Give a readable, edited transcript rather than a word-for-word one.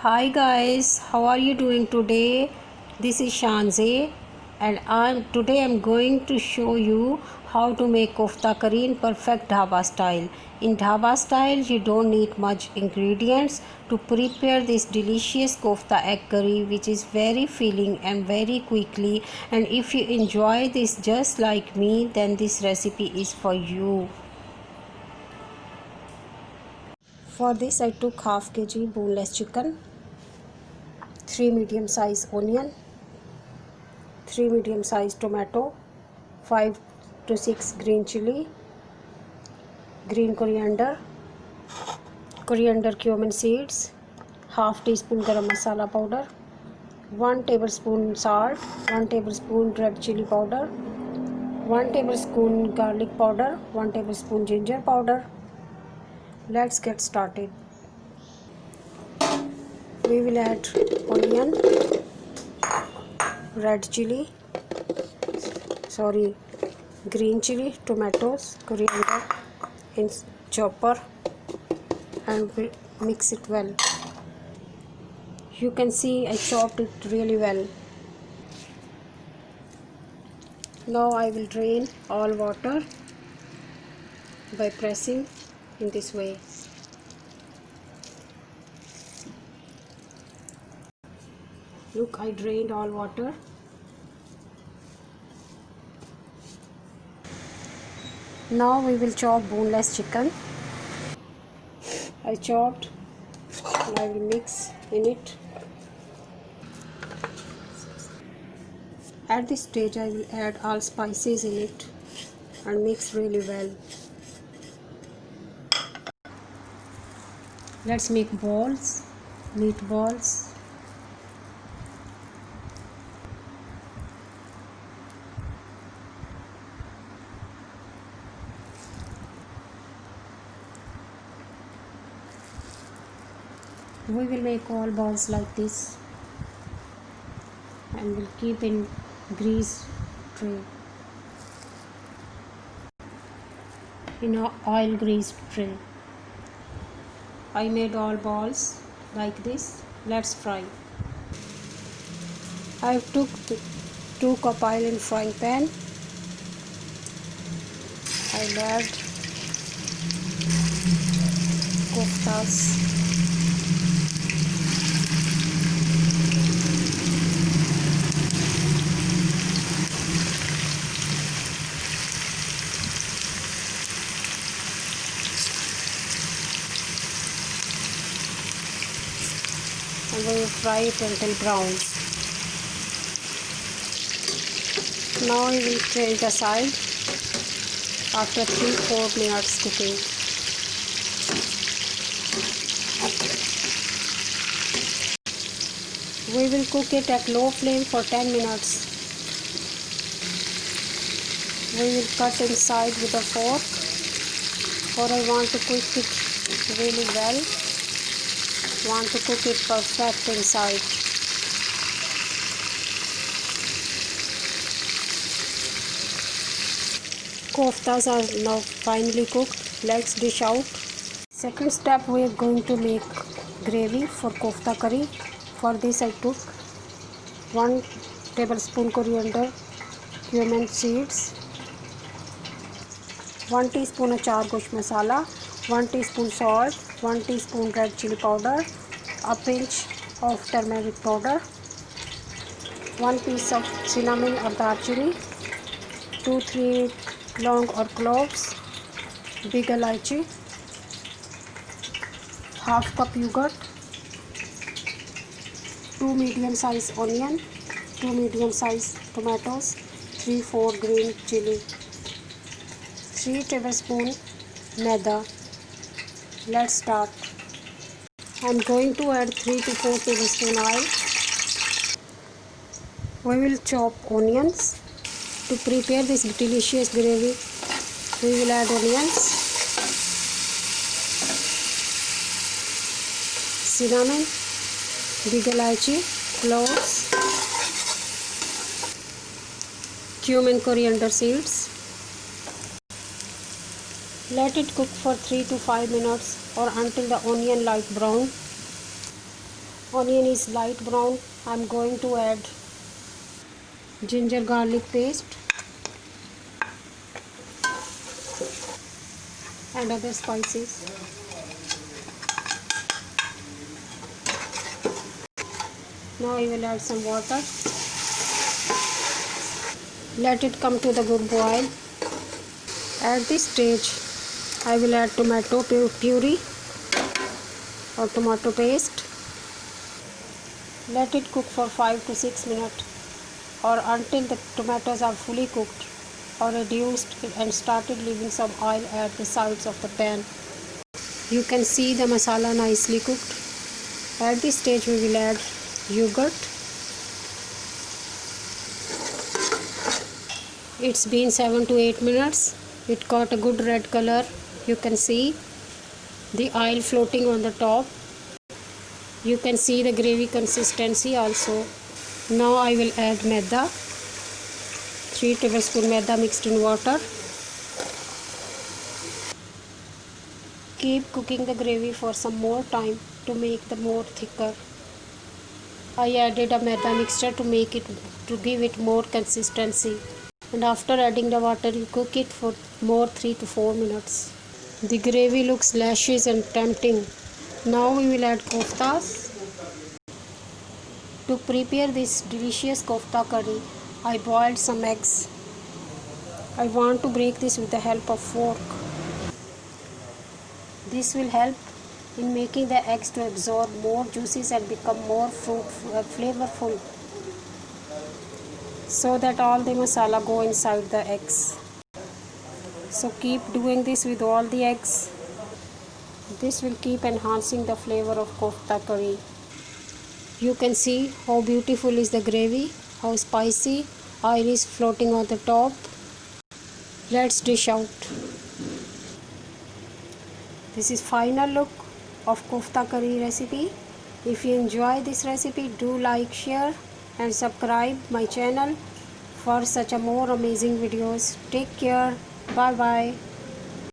Hi guys, how are you doing today? This is Shanze and I'm going to show you how to make kofta curry in perfect dhaba style. In dhaba style, you don't need much ingredients to prepare this delicious kofta egg curry, which is very filling and very quickly. And if you enjoy this just like me, then this recipe is for you. For this I took half kg boneless chicken, 3 medium size onion, 3 medium size tomato, 5 to 6 green chili, green coriander, cumin seeds, half teaspoon garam masala powder, 1 tablespoon salt, 1 tablespoon red chili powder, 1 tablespoon garlic powder, 1 tablespoon ginger powder. Let's get started. We will add onion, red chili, green chili, tomatoes, coriander in chopper and mix it well. You can see I chopped it really well. Now I will drain all water by pressing in this way. Look, I drained all water. Now we will chop boneless chicken. I chopped and I will mix in it. At this stage I will add all spices in it and mix really well. Let's make meatballs. We will make all balls like this and we'll keep in grease tray, in an oil greased tray. I made all balls like this. Let's fry. I took 2 cup oil in frying pan. I'll add koftas. And we will fry it until brown. Now we will change the side after 3-4 minutes cooking. We will cook it at low flame for 10 minutes. We will cut inside with a fork, for I want to cook it really well. Want to cook it perfect inside. Koftas are now finely cooked. Let's dish out. Second step, we are going to make gravy for kofta curry. For this I took 1 tablespoon coriander, cumin seeds, 1 teaspoon achar gosh masala, 1 teaspoon salt, 1 teaspoon red chili powder, a pinch of turmeric powder, 1 piece of cinnamon or darchini, 2-3 long or cloves, big elaichi, half cup yogurt, 2 medium size onion, 2 medium size tomatoes, 3-4 green chili, 3 tablespoon maida. Let's start. I'm going to add 3 to 4 tablespoon oil. We will chop onions. To prepare this delicious gravy, we will add onions, cinnamon, big elaichi, cloves, cumin, coriander seeds. Let it cook for 3 to 5 minutes or until the onion light brown. Onion is light brown. I'm going to add ginger garlic paste and other spices. Now I will add some water. Let it come to the good boil. At this stage, I will add tomato puree or tomato paste. Let it cook for 5 to 6 minutes or until the tomatoes are fully cooked or reduced and started leaving some oil at the sides of the pan. You can see the masala nicely cooked. At this stage we will add yogurt. It's been 7 to 8 minutes. It got a good red color. You can see the oil floating on the top. You can see the gravy consistency also. Now I will add maida. 3 tablespoons maida mixed in water. Keep cooking the gravy for some more time to make the more thicker. I added a maida mixture to give it more consistency. And after adding the water, you cook it for more 3 to 4 minutes. The gravy looks luscious and tempting. Now we will add koftas. To prepare this delicious kofta curry, I boiled some eggs. I want to break this with the help of fork. This will help in making the eggs to absorb more juices and become more flavorful, so that all the masala go inside the eggs. So keep doing this with all the eggs. This will keep enhancing the flavor of kofta curry. You can see how beautiful is the gravy, how spicy, oil is floating on the top. Let's dish out. This is final look of kofta curry recipe. If you enjoy this recipe, do like, share and subscribe my channel for such a more amazing videos. Take care. Bye bye.